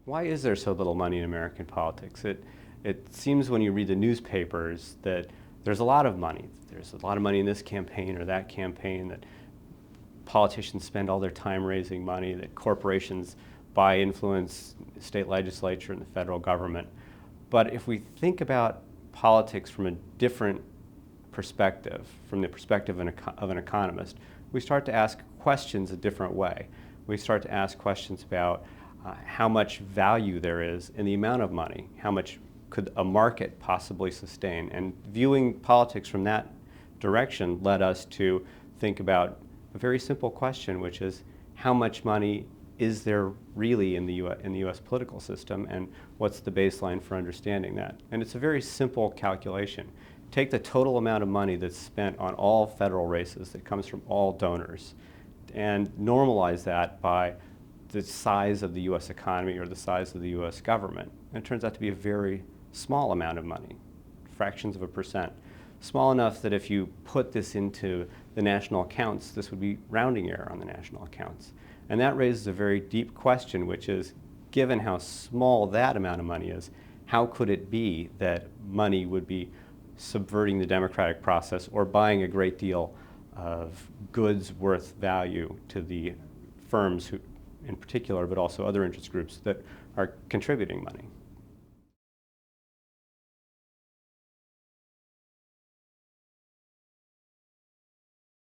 Why is there so little money in American politics? It seems when you read the newspapers that there's a lot of money. There's a lot of money in this campaign or that campaign, that politicians spend all their time raising money, that corporations buy influence, state legislature and the federal government. But if we think about politics from a different perspective, from the perspective of an economist, we start to ask questions a different way. We start to ask questions about how much value there is in the amount of money, how much could a market possibly sustain. And viewing politics from that direction led us to think about a very simple question, which is how much money is there really in the US political system, and what's the baseline for understanding that? And it's a very simple calculation. Take the total amount of money that's spent on all federal races that comes from all donors and normalize that by the size of the US economy or the size of the US government. And it turns out to be a very small amount of money, fractions of a percent. Small enough that if you put this into the national accounts, this would be rounding error on the national accounts. And that raises a very deep question, which is, given how small that amount of money is, how could it be that money would be subverting the democratic process or buying a great deal of goods worth value to the firms who, in particular, but also other interest groups that are contributing money?